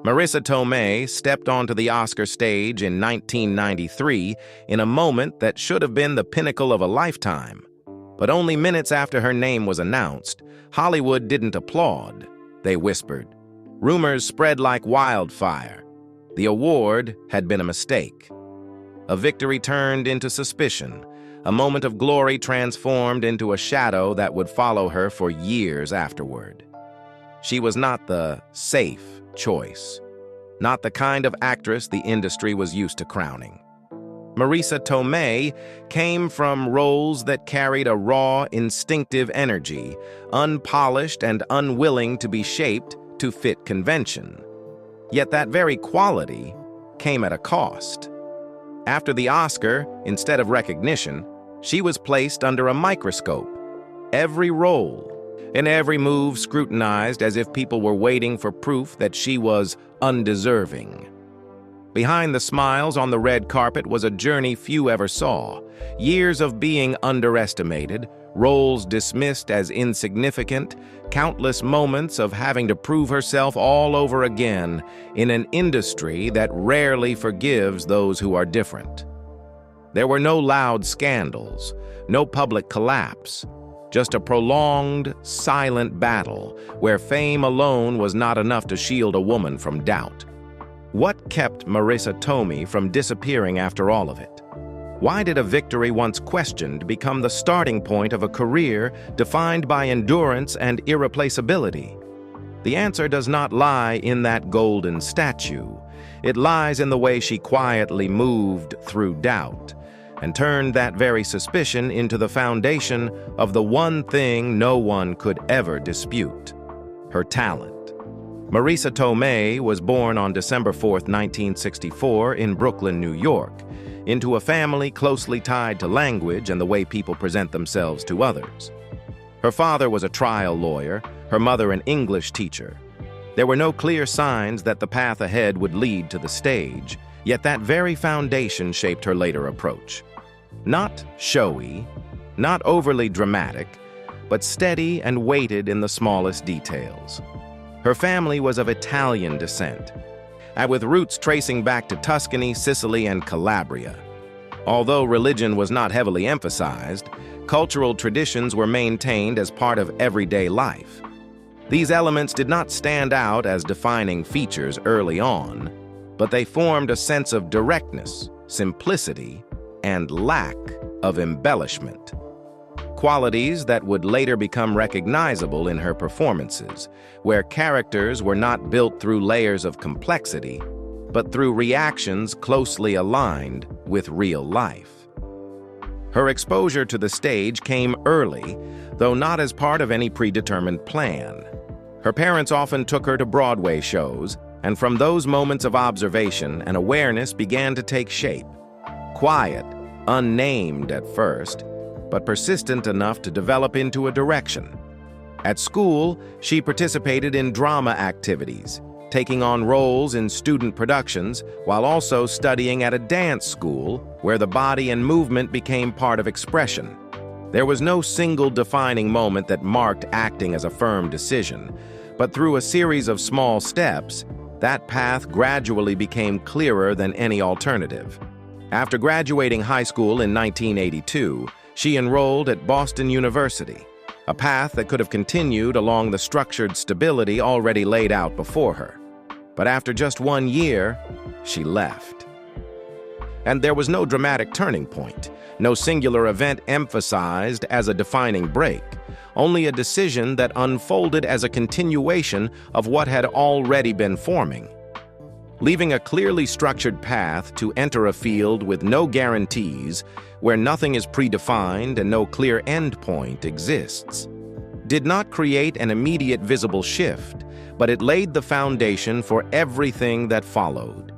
Marisa Tomei stepped onto the Oscar stage in 1993 in a moment that should have been the pinnacle of a lifetime. But only minutes after her name was announced, Hollywood didn't applaud. They whispered. Rumors spread like wildfire. The award had been a mistake. A victory turned into suspicion. A moment of glory transformed into a shadow that would follow her for years afterward. She was not the safe choice, not the kind of actress the industry was used to crowning. Marisa Tomei came from roles that carried a raw, instinctive energy, unpolished and unwilling to be shaped to fit convention. Yet that very quality came at a cost. After the Oscar, instead of recognition, she was placed under a microscope. Every role and every move scrutinized as if people were waiting for proof that she was undeserving. Behind the smiles on the red carpet was a journey few ever saw. Years of being underestimated, roles dismissed as insignificant, countless moments of having to prove herself all over again in an industry that rarely forgives those who are different. There were no loud scandals, no public collapse, just a prolonged, silent battle where fame alone was not enough to shield a woman from doubt. What kept Marisa Tomei from disappearing after all of it? Why did a victory once questioned become the starting point of a career defined by endurance and irreplaceability? The answer does not lie in that golden statue. It lies in the way she quietly moved through doubt and turned that very suspicion into the foundation of the one thing no one could ever dispute: her talent. Marisa Tomei was born on December 4, 1964, in Brooklyn, New York, into a family closely tied to language and the way people present themselves to others. Her father was a trial lawyer, her mother an English teacher. There were no clear signs that the path ahead would lead to the stage, yet that very foundation shaped her later approach. Not showy, not overly dramatic, but steady and weighted in the smallest details. Her family was of Italian descent, with roots tracing back to Tuscany, Sicily, and Calabria. Although religion was not heavily emphasized, cultural traditions were maintained as part of everyday life. These elements did not stand out as defining features early on, but they formed a sense of directness, simplicity, and lack of embellishment. Qualities that would later become recognizable in her performances, where characters were not built through layers of complexity, but through reactions closely aligned with real life. Her exposure to the stage came early, though not as part of any predetermined plan. Her parents often took her to Broadway shows, and from those moments of observation, an awareness began to take shape. Quiet, unnamed at first, but persistent enough to develop into a direction. At school, she participated in drama activities, taking on roles in student productions while also studying at a dance school where the body and movement became part of expression. There was no single defining moment that marked acting as a firm decision, but through a series of small steps, that path gradually became clearer than any alternative. After graduating high school in 1982, she enrolled at Boston University, a path that could have continued along the structured stability already laid out before her. But after just 1 year, she left. And there was no dramatic turning point, no singular event emphasized as a defining break, only a decision that unfolded as a continuation of what had already been forming. Leaving a clearly structured path to enter a field with no guarantees, where nothing is predefined and no clear endpoint exists, did not create an immediate visible shift, but it laid the foundation for everything that followed.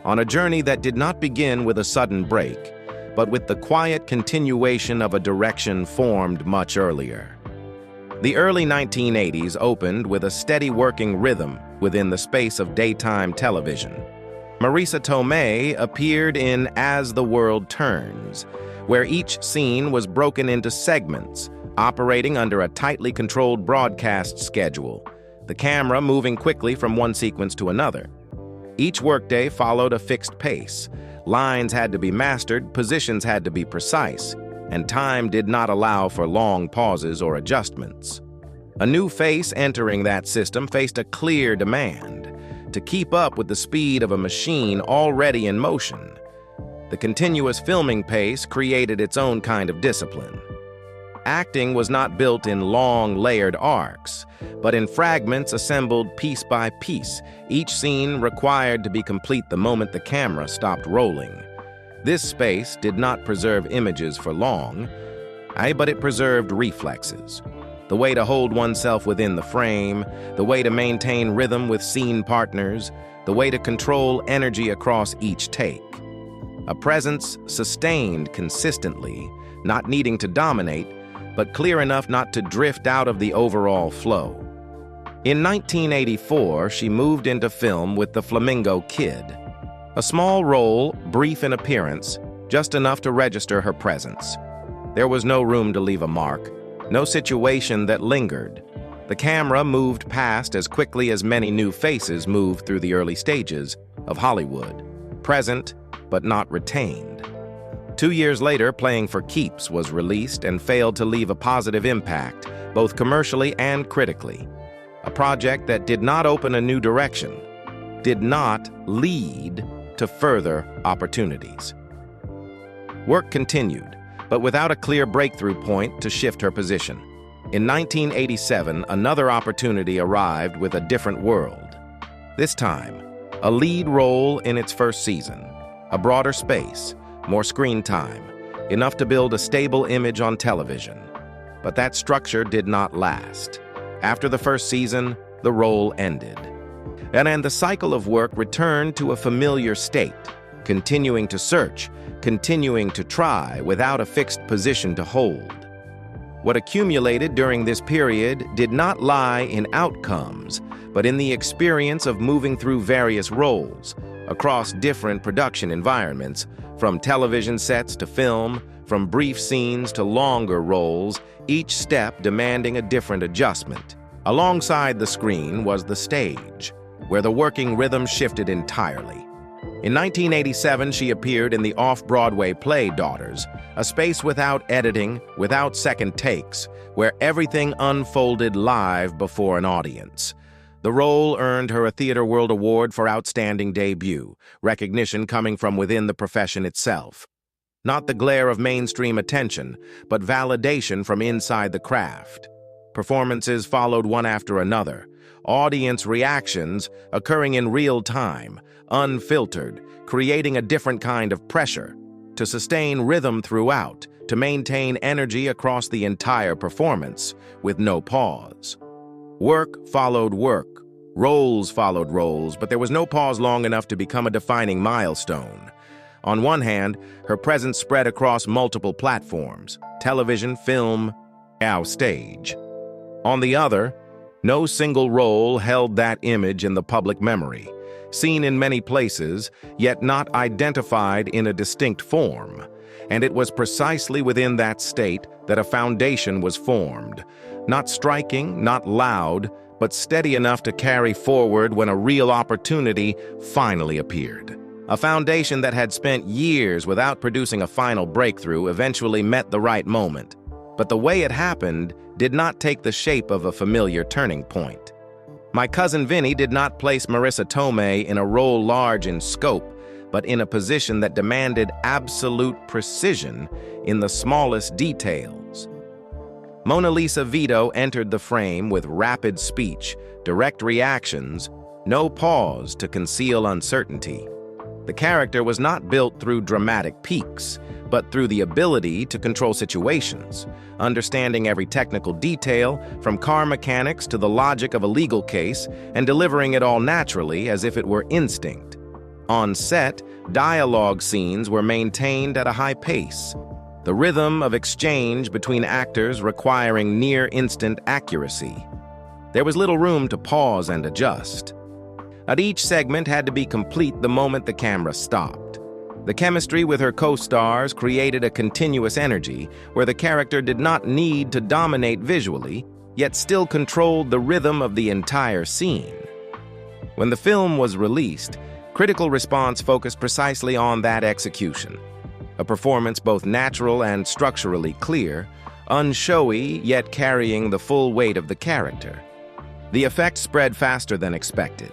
On a journey that did not begin with a sudden break, but with the quiet continuation of a direction formed much earlier. The early 1980s opened with a steady working rhythm within the space of daytime television. Marisa Tomei appeared in As the World Turns, where each scene was broken into segments, operating under a tightly controlled broadcast schedule, the camera moving quickly from one sequence to another. Each workday followed a fixed pace. Lines had to be mastered, positions had to be precise, and time did not allow for long pauses or adjustments. A new face entering that system faced a clear demand to keep up with the speed of a machine already in motion. The continuous filming pace created its own kind of discipline. Acting was not built in long, layered arcs, but in fragments assembled piece by piece, each scene required to be complete the moment the camera stopped rolling. This space did not preserve images for long, but it preserved reflexes. The way to hold oneself within the frame, the way to maintain rhythm with scene partners, the way to control energy across each take. A presence sustained consistently, not needing to dominate, but clear enough not to drift out of the overall flow. In 1984, she moved into film with The Flamingo Kid. A small role, brief in appearance, just enough to register her presence. There was no room to leave a mark, no situation that lingered. The camera moved past as quickly as many new faces moved through the early stages of Hollywood, present but not retained. 2 years later, Playing for Keeps was released and failed to leave a positive impact, both commercially and critically. A project that did not open a new direction, did not lead to further opportunities. Work continued, but without a clear breakthrough point to shift her position. In 1987, another opportunity arrived with A Different World. This time, a lead role in its first season, a broader space, more screen time, enough to build a stable image on television. But that structure did not last. After the first season, the role ended. And the cycle of work returned to a familiar state, continuing to search, continuing to try without a fixed position to hold. What accumulated during this period did not lie in outcomes, but in the experience of moving through various roles, across different production environments, from television sets to film, from brief scenes to longer roles, each step demanding a different adjustment. Alongside the screen was the stage, where the working rhythm shifted entirely. In 1987, she appeared in the off-Broadway play Daughters, a space without editing, without second takes, where everything unfolded live before an audience. The role earned her a Theatre World Award for Outstanding Debut, recognition coming from within the profession itself. Not the glare of mainstream attention, but validation from inside the craft. Performances followed one after another, audience reactions occurring in real time, unfiltered, creating a different kind of pressure, to sustain rhythm throughout, to maintain energy across the entire performance, with no pause. Work followed work, roles followed roles, but there was no pause long enough to become a defining milestone. On one hand, her presence spread across multiple platforms, television, film, our stage. On the other, no single role held that image in the public memory, seen in many places, yet not identified in a distinct form. And it was precisely within that state that a foundation was formed. Not striking, not loud, but steady enough to carry forward when a real opportunity finally appeared. A foundation that had spent years without producing a final breakthrough eventually met the right moment. But the way it happened did not take the shape of a familiar turning point. My Cousin Vinnie did not place Marisa Tomei in a role large in scope, but in a position that demanded absolute precision in the smallest details. Mona Lisa Vito entered the frame with rapid speech, direct reactions, no pause to conceal uncertainty. The character was not built through dramatic peaks, but through the ability to control situations, understanding every technical detail, from car mechanics to the logic of a legal case, and delivering it all naturally as if it were instinct. On set, dialogue scenes were maintained at a high pace, the rhythm of exchange between actors requiring near-instant accuracy. There was little room to pause and adjust. At each segment had to be complete the moment the camera stopped. The chemistry with her co-stars created a continuous energy where the character did not need to dominate visually, yet still controlled the rhythm of the entire scene. When the film was released, Critical response focused precisely on that execution. A performance both natural and structurally clear, unshowy yet carrying the full weight of the character. The effect spread faster than expected.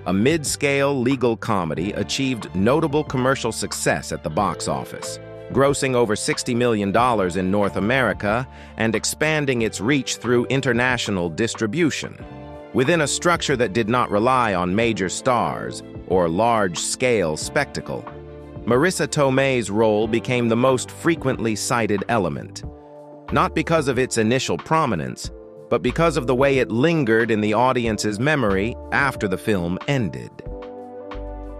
A mid-scale legal comedy achieved notable commercial success at the box office, grossing over $60 million in North America and expanding its reach through international distribution. Within a structure that did not rely on major stars or large-scale spectacle, Marisa Tomei's role became the most frequently cited element, not because of its initial prominence, but because of the way it lingered in the audience's memory after the film ended.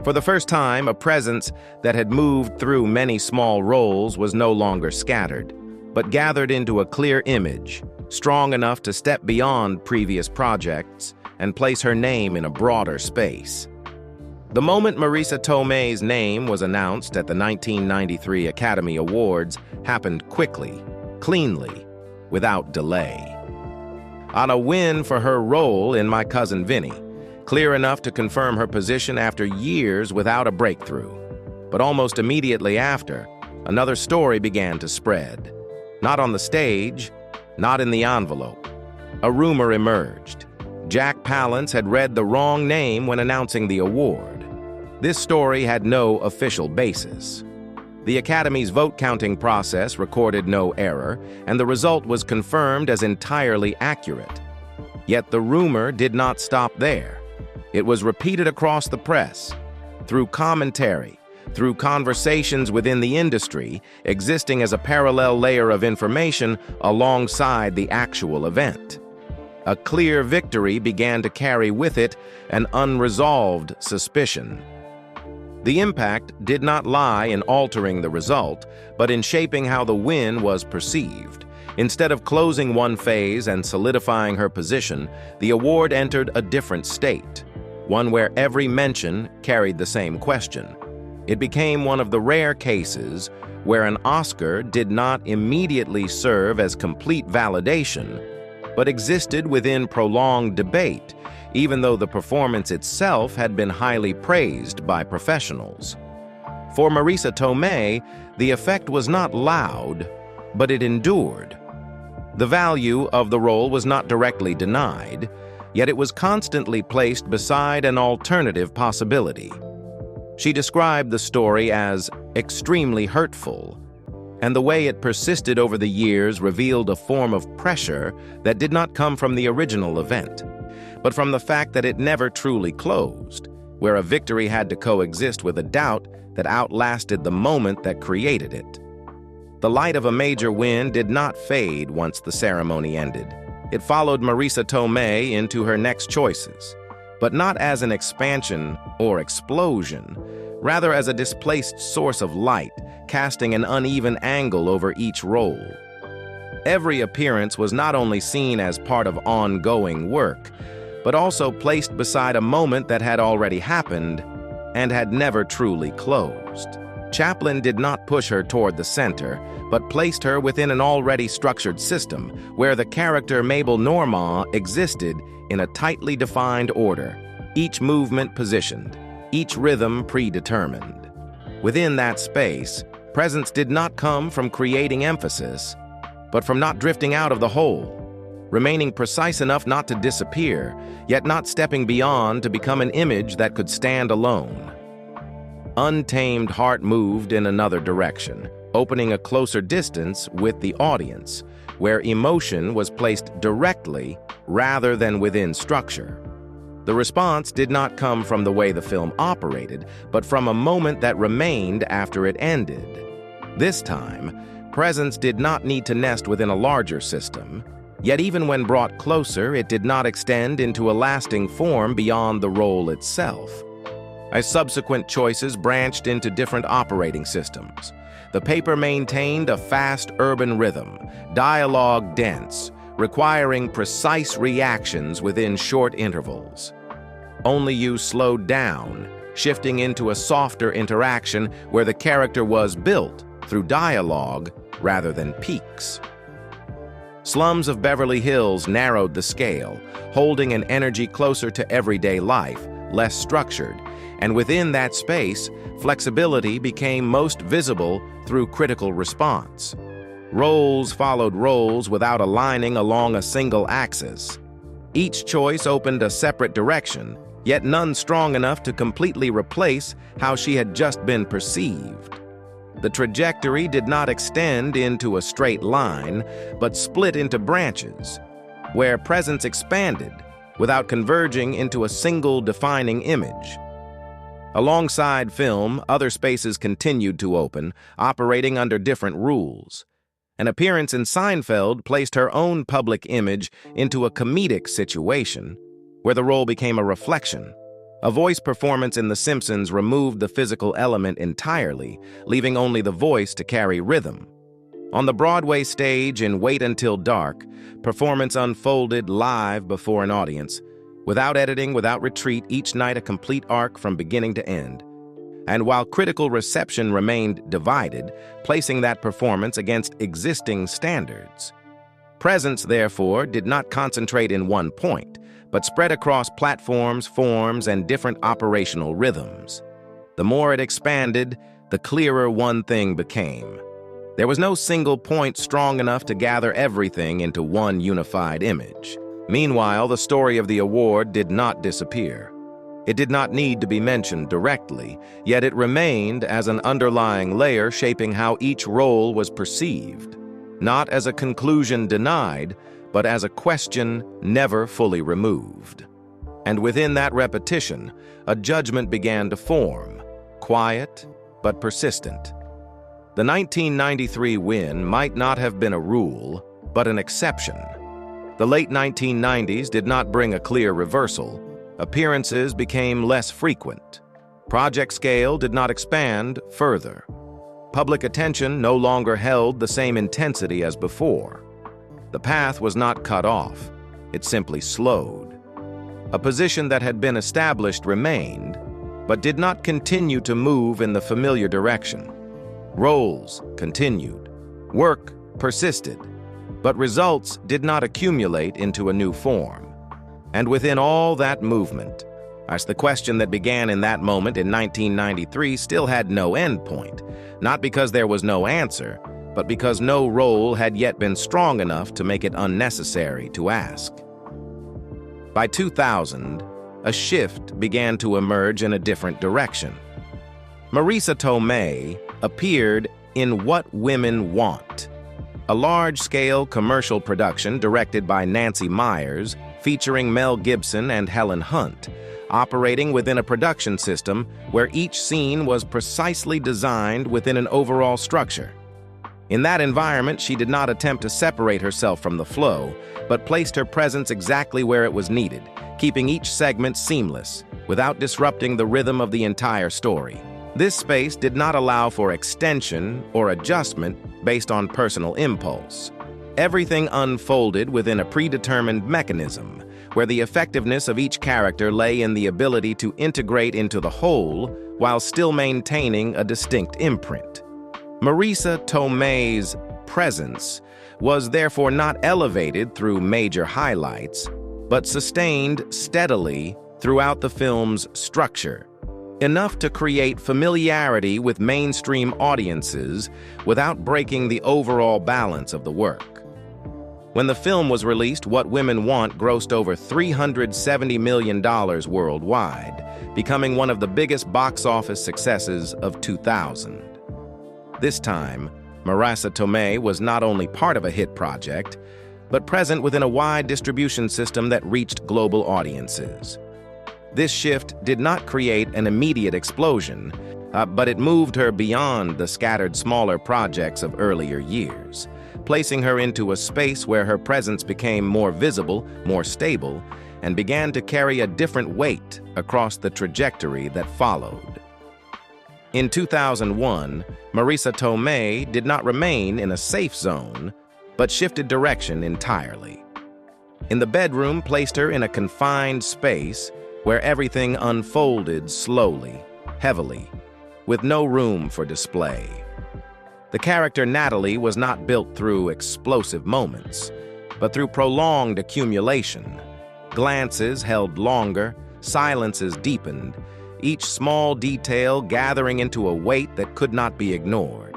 For the first time, a presence that had moved through many small roles was no longer scattered, but gathered into a clear image, strong enough to step beyond previous projects and place her name in a broader space. The moment Marisa Tomei's name was announced at the 1993 Academy Awards happened quickly, cleanly, without delay. On a win for her role in My Cousin Vinnie, clear enough to confirm her position after years without a breakthrough. But almost immediately after, another story began to spread. Not on the stage, not in the envelope. A rumor emerged. Jack Palance had read the wrong name when announcing the award. This story had no official basis. The Academy's vote-counting process recorded no error, and the result was confirmed as entirely accurate. Yet the rumor did not stop there. It was repeated across the press, through commentary, through conversations within the industry, existing as a parallel layer of information alongside the actual event. A clear victory began to carry with it an unresolved suspicion. The impact did not lie in altering the result, but in shaping how the win was perceived. Instead of closing one phase and solidifying her position, the award entered a different state, one where every mention carried the same question. It became one of the rare cases where an Oscar did not immediately serve as complete validation, but existed within prolonged debate, even though the performance itself had been highly praised by professionals. For Marisa Tomei, the effect was not loud, but it endured. The value of the role was not directly denied, yet it was constantly placed beside an alternative possibility. She described the story as extremely hurtful, and the way it persisted over the years revealed a form of pressure that did not come from the original event, but from the fact that it never truly closed, where a victory had to coexist with a doubt that outlasted the moment that created it. The light of a major win did not fade once the ceremony ended. It followed Marisa Tomei into her next choices, but not as an expansion or explosion, rather as a displaced source of light, casting an uneven angle over each role. Every appearance was not only seen as part of ongoing work, but also placed beside a moment that had already happened and had never truly closed. Chaplin did not push her toward the center, but placed her within an already structured system where the character Mabel Normand existed in a tightly defined order, each movement positioned, each rhythm predetermined. Within that space, presence did not come from creating emphasis, but from not drifting out of the whole, remaining precise enough not to disappear, yet not stepping beyond to become an image that could stand alone. Untamed Heart moved in another direction, opening a closer distance with the audience, where emotion was placed directly rather than within structure. The response did not come from the way the film operated, but from a moment that remained after it ended. This time, presence did not need to nest within a larger system, yet even when brought closer, it did not extend into a lasting form beyond the role itself. As subsequent choices branched into different operating systems, the paper maintained a fast urban rhythm, dialogue dense, requiring precise reactions within short intervals. Only You slowed down, shifting into a softer interaction where the character was built through dialogue rather than peaks. Slums of Beverly Hills narrowed the scale, holding an energy closer to everyday life, less structured, and within that space, flexibility became most visible through critical response. Roles followed roles without aligning along a single axis. Each choice opened a separate direction, yet none strong enough to completely replace how she had just been perceived. The trajectory did not extend into a straight line, but split into branches, where presence expanded without converging into a single defining image. Alongside film, other spaces continued to open, operating under different rules. An appearance in Seinfeld placed her own public image into a comedic situation, where the role became a reflection. A voice performance in The Simpsons removed the physical element entirely, leaving only the voice to carry rhythm. On the Broadway stage in Wait Until Dark, performance unfolded live before an audience, without editing, without retreat, each night a complete arc from beginning to end. And while critical reception remained divided, placing that performance against existing standards. Presence, therefore, did not concentrate in one point, but spread across platforms, forms, and different operational rhythms. The more it expanded, the clearer one thing became. There was no single point strong enough to gather everything into one unified image. Meanwhile, the story of the award did not disappear. It did not need to be mentioned directly, yet it remained as an underlying layer shaping how each role was perceived, not as a conclusion denied, but as a question never fully removed. And within that repetition, a judgment began to form, quiet but persistent. The 1993 win might not have been a rule, but an exception. The late 1990s did not bring a clear reversal. Appearances became less frequent. Project scale did not expand further. Public attention no longer held the same intensity as before. The path was not cut off, it simply slowed. A position that had been established remained, but did not continue to move in the familiar direction. Roles continued, work persisted, but results did not accumulate into a new form. And within all that movement, as the question that began in that moment in 1993 still had no endpoint, not because there was no answer, but because no role had yet been strong enough to make it unnecessary to ask. By 2000, a shift began to emerge in a different direction. Marisa Tomei appeared in What Women Want, a large-scale commercial production directed by Nancy Meyers, featuring Mel Gibson and Helen Hunt, operating within a production system where each scene was precisely designed within an overall structure. In that environment, she did not attempt to separate herself from the flow, but placed her presence exactly where it was needed, keeping each segment seamless, without disrupting the rhythm of the entire story. This space did not allow for extension or adjustment based on personal impulse. Everything unfolded within a predetermined mechanism, where the effectiveness of each character lay in the ability to integrate into the whole while still maintaining a distinct imprint. Marisa Tomei's presence was therefore not elevated through major highlights, but sustained steadily throughout the film's structure, enough to create familiarity with mainstream audiences without breaking the overall balance of the work. When the film was released, What Women Want grossed over $370 million worldwide, becoming one of the biggest box office successes of 2000. This time, Marisa Tomei was not only part of a hit project, but present within a wide distribution system that reached global audiences. This shift did not create an immediate explosion, but it moved her beyond the scattered smaller projects of earlier years, placing her into a space where her presence became more visible, more stable, and began to carry a different weight across the trajectory that followed. In 2001, Marisa Tomei did not remain in a safe zone, but shifted direction entirely. In the Bedroom placed her in a confined space where everything unfolded slowly, heavily, with no room for display. The character Natalie was not built through explosive moments, but through prolonged accumulation. Glances held longer, silences deepened, each small detail gathering into a weight that could not be ignored.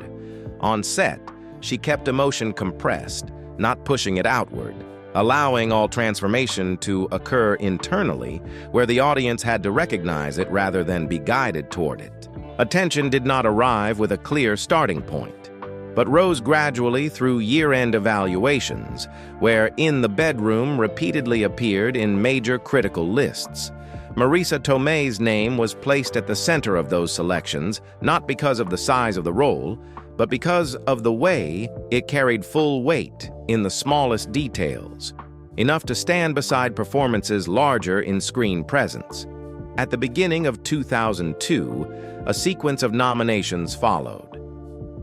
On set, she kept emotion compressed, not pushing it outward, allowing all transformation to occur internally, where the audience had to recognize it rather than be guided toward it. Attention did not arrive with a clear starting point, but rose gradually through year-end evaluations, where In the Bedroom repeatedly appeared in major critical lists. Marisa Tomei's name was placed at the center of those selections, not because of the size of the role, but because of the way it carried full weight in the smallest details, enough to stand beside performances larger in screen presence. At the beginning of 2002, a sequence of nominations followed.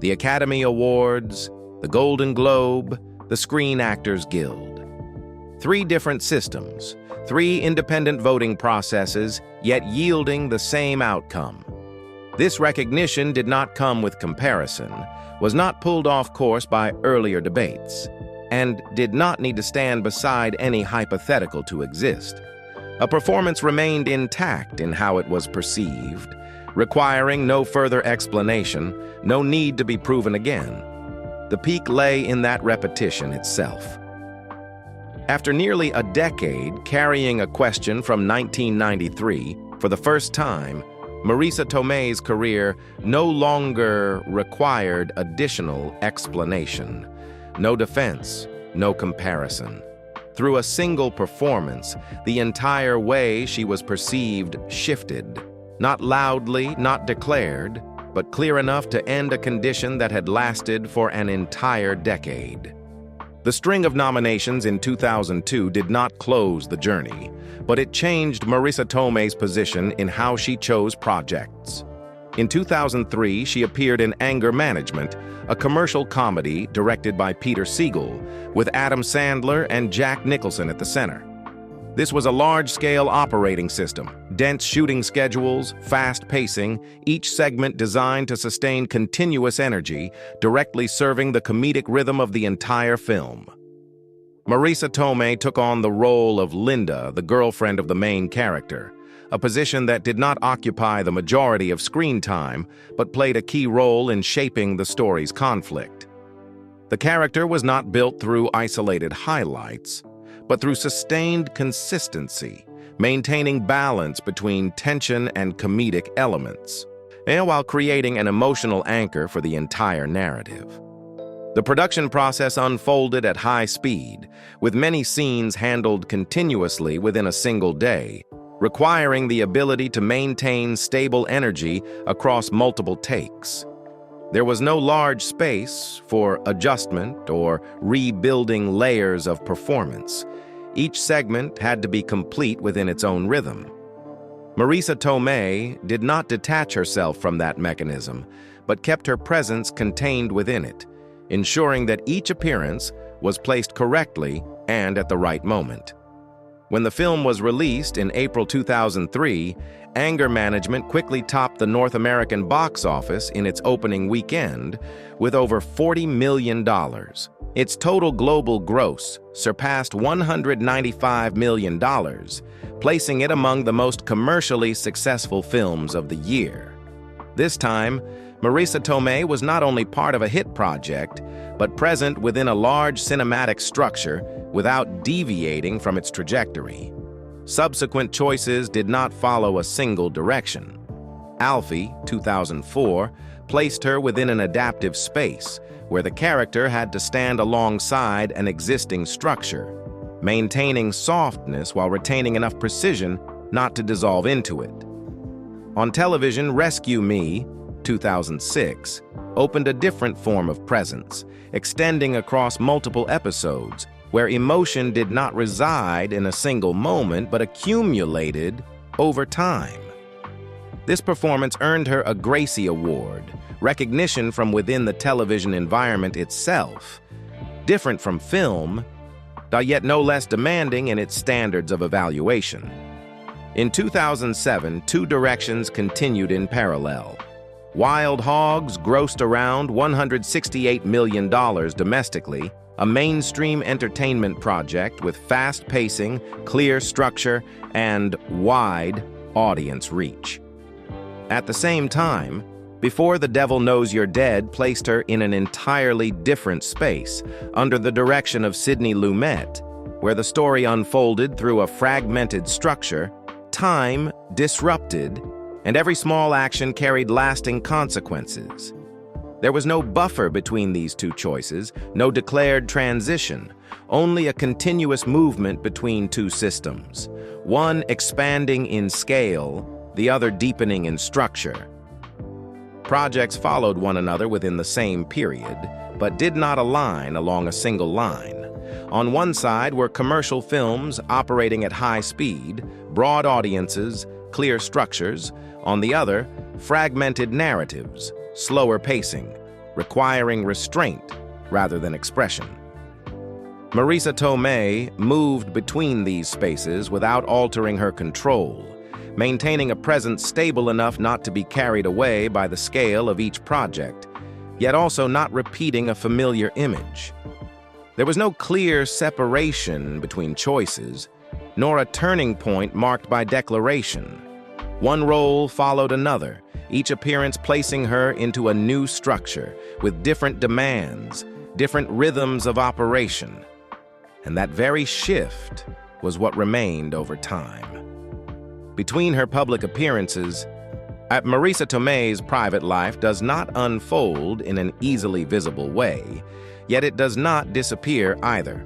The Academy Awards, the Golden Globe, the Screen Actors Guild. 3 different systems, 3 independent voting processes, yet yielding the same outcome. This recognition did not come with comparison, was not pulled off course by earlier debates, and did not need to stand beside any hypothetical to exist. A performance remained intact in how it was perceived, requiring no further explanation, no need to be proven again. The peak lay in that repetition itself. After nearly a decade carrying a question from 1993, for the first time, Marisa Tomei's career no longer required additional explanation. No defense, no comparison. Through a single performance, the entire way she was perceived shifted. Not loudly, not declared, but clear enough to end a condition that had lasted for an entire decade. The string of nominations in 2002 did not close the journey, but it changed Marisa Tomei's position in how she chose projects. In 2003, she appeared in Anger Management, a commercial comedy directed by Peter Siegel, with Adam Sandler and Jack Nicholson at the center. This was a large-scale operating system, dense shooting schedules, fast pacing, each segment designed to sustain continuous energy, directly serving the comedic rhythm of the entire film. Marisa Tomei took on the role of Linda, the girlfriend of the main character, a position that did not occupy the majority of screen time, but played a key role in shaping the story's conflict. The character was not built through isolated highlights, but through sustained consistency, maintaining balance between tension and comedic elements, and while creating an emotional anchor for the entire narrative. The production process unfolded at high speed, with many scenes handled continuously within a single day, requiring the ability to maintain stable energy across multiple takes. There was no large space for adjustment or rebuilding layers of performance. Each segment had to be complete within its own rhythm. Marisa Tomei did not detach herself from that mechanism, but kept her presence contained within it, ensuring that each appearance was placed correctly and at the right moment. When the film was released in April 2003, Anger Management quickly topped the North American box office in its opening weekend with over $40 million. Its total global gross surpassed $195 million, placing it among the most commercially successful films of the year. This time, Marisa Tomei was not only part of a hit project, but present within a large cinematic structure without deviating from its trajectory. Subsequent choices did not follow a single direction. Alfie, 2004, placed her within an adaptive space, where the character had to stand alongside an existing structure, maintaining softness while retaining enough precision not to dissolve into it. On television, Rescue Me, 2006, opened a different form of presence, extending across multiple episodes, where emotion did not reside in a single moment but accumulated over time. This performance earned her a Gracie Award, recognition from within the television environment itself, different from film, yet no less demanding in its standards of evaluation. In 2007, 2 directions continued in parallel. Wild Hogs grossed around $168 million domestically, a mainstream entertainment project with fast pacing, clear structure, and wide audience reach. At the same time, Before the Devil Knows You're Dead placed her in an entirely different space, under the direction of Sidney Lumet, where the story unfolded through a fragmented structure, time disrupted, and every small action carried lasting consequences. There was no buffer between these two choices, no declared transition, only a continuous movement between two systems, one expanding in scale, the other deepening in structure. Projects followed one another within the same period, but did not align along a single line. On one side were commercial films operating at high speed, broad audiences, clear structures. On the other, fragmented narratives, slower pacing, requiring restraint rather than expression. Marisa Tomei moved between these spaces without altering her control, maintaining a presence stable enough not to be carried away by the scale of each project, yet also not repeating a familiar image. There was no clear separation between choices, nor a turning point marked by declaration. One role followed another, each appearance placing her into a new structure, with different demands, different rhythms of operation. And that very shift was what remained over time. Between her public appearances, Marisa Tomei's private life does not unfold in an easily visible way, yet it does not disappear either.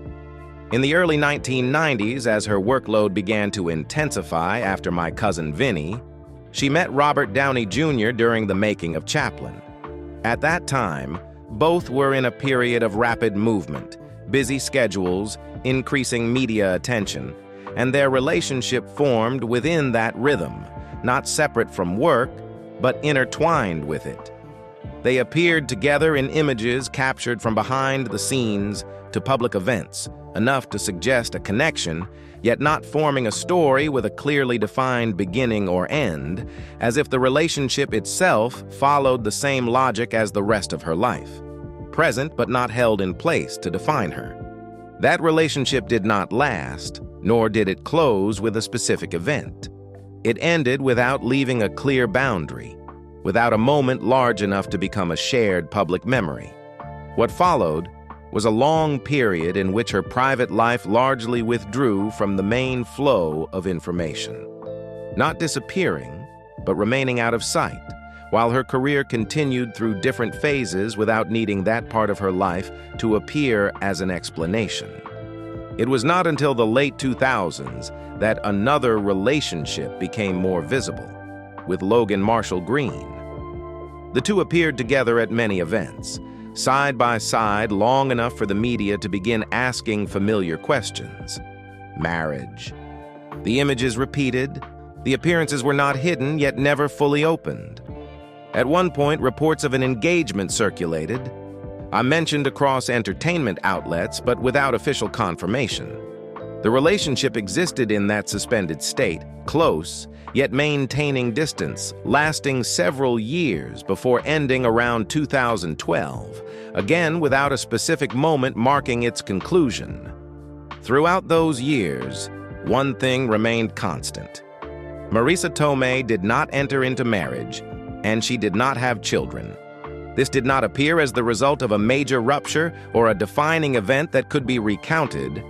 In the early 1990s, as her workload began to intensify after My Cousin Vinnie, she met Robert Downey Jr. during the making of Chaplin. At that time, both were in a period of rapid movement, busy schedules, increasing media attention, and their relationship formed within that rhythm, not separate from work, but intertwined with it. They appeared together in images captured from behind the scenes to public events, enough to suggest a connection, yet not forming a story with a clearly defined beginning or end, as if the relationship itself followed the same logic as the rest of her life, present but not held in place to define her. That relationship did not last, nor did it close with a specific event. It ended without leaving a clear boundary, without a moment large enough to become a shared public memory. What followed was a long period in which her private life largely withdrew from the main flow of information, not disappearing, but remaining out of sight, while her career continued through different phases without needing that part of her life to appear as an explanation. It was not until the late 2000s that another relationship became more visible, with Logan Marshall Green. The two appeared together at many events, side by side long enough for the media to begin asking familiar questions. Marriage. The images repeated, the appearances were not hidden yet never fully opened. At one point, reports of an engagement circulated. I mentioned across entertainment outlets, but without official confirmation. The relationship existed in that suspended state, close, yet maintaining distance, lasting several years before ending around 2012, again without a specific moment marking its conclusion. Throughout those years, one thing remained constant. Marisa Tomei did not enter into marriage, and she did not have children. This did not appear as the result of a major rupture or a defining event that could be recounted,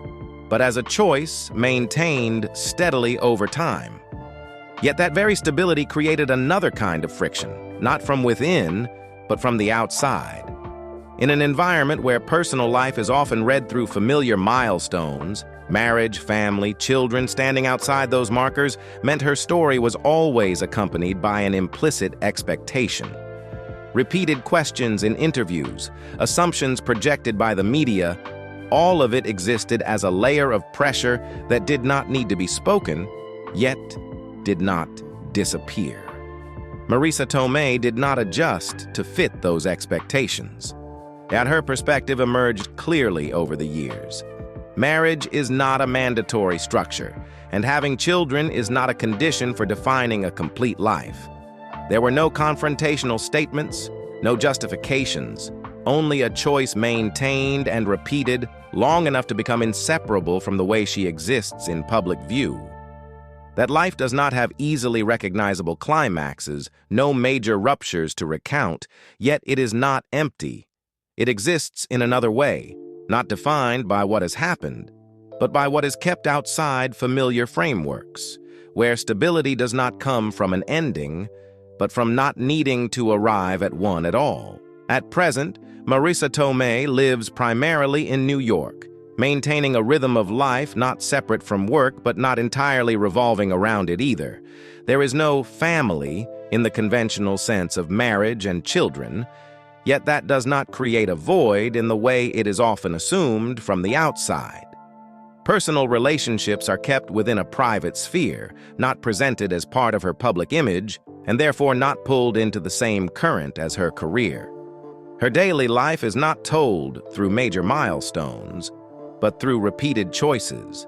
but as a choice maintained steadily over time. Yet that very stability created another kind of friction, not from within, but from the outside. In an environment where personal life is often read through familiar milestones, marriage, family, children standing outside those markers meant her story was always accompanied by an implicit expectation. Repeated questions in interviews, assumptions projected by the media, all of it existed as a layer of pressure that did not need to be spoken, yet did not disappear. Marisa Tomei did not adjust to fit those expectations. Yet her perspective emerged clearly over the years. Marriage is not a mandatory structure, and having children is not a condition for defining a complete life. There were no confrontational statements, no justifications, only a choice maintained and repeated long enough to become inseparable from the way she exists in public view. That life does not have easily recognizable climaxes, no major ruptures to recount, yet it is not empty. It exists in another way, not defined by what has happened, but by what is kept outside familiar frameworks, where stability does not come from an ending, but from not needing to arrive at one at all. At present, Marisa Tomei lives primarily in New York, maintaining a rhythm of life not separate from work but not entirely revolving around it either. There is no family in the conventional sense of marriage and children, yet that does not create a void in the way it is often assumed from the outside. Personal relationships are kept within a private sphere, not presented as part of her public image, and therefore not pulled into the same current as her career. Her daily life is not told through major milestones, but through repeated choices,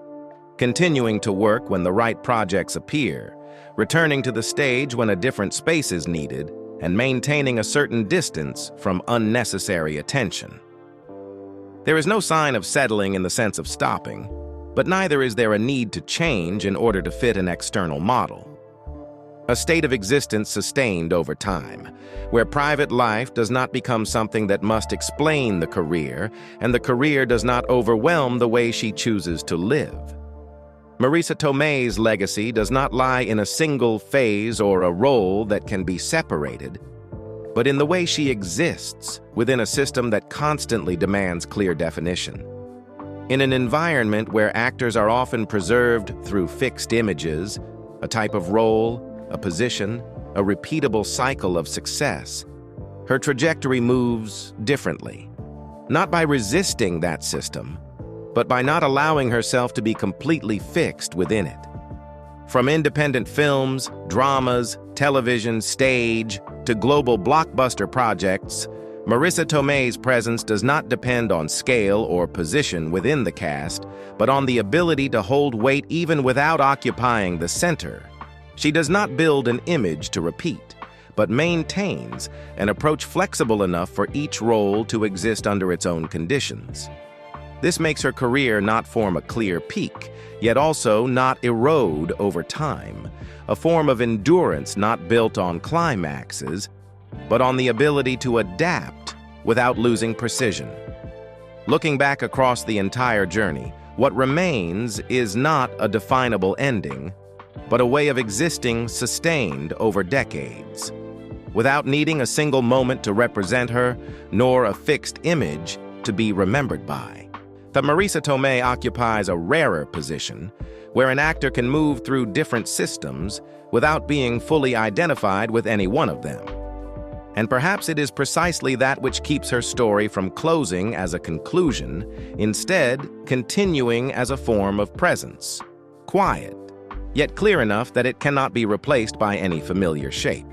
continuing to work when the right projects appear, returning to the stage when a different space is needed, and maintaining a certain distance from unnecessary attention. There is no sign of settling in the sense of stopping, but neither is there a need to change in order to fit an external model. A state of existence sustained over time, where private life does not become something that must explain the career, and the career does not overwhelm the way she chooses to live. Marisa Tomei's legacy does not lie in a single phase or a role that can be separated, but in the way she exists within a system that constantly demands clear definition. In an environment where actors are often preserved through fixed images, a type of role, a position, a repeatable cycle of success, her trajectory moves differently, not by resisting that system, but by not allowing herself to be completely fixed within it. From independent films, dramas, television, stage, to global blockbuster projects, Marisa Tomei's presence does not depend on scale or position within the cast, but on the ability to hold weight even without occupying the center. She does not build an image to repeat, but maintains an approach flexible enough for each role to exist under its own conditions. This makes her career not form a clear peak, yet also not erode over time, a form of endurance not built on climaxes, but on the ability to adapt without losing precision. Looking back across the entire journey, what remains is not a definable ending, but a way of existing sustained over decades, without needing a single moment to represent her, nor a fixed image to be remembered by. The Marisa Tomei occupies a rarer position, where an actor can move through different systems without being fully identified with any one of them. And perhaps it is precisely that which keeps her story from closing as a conclusion, instead continuing as a form of presence, quiet, yet clear enough that it cannot be replaced by any familiar shape.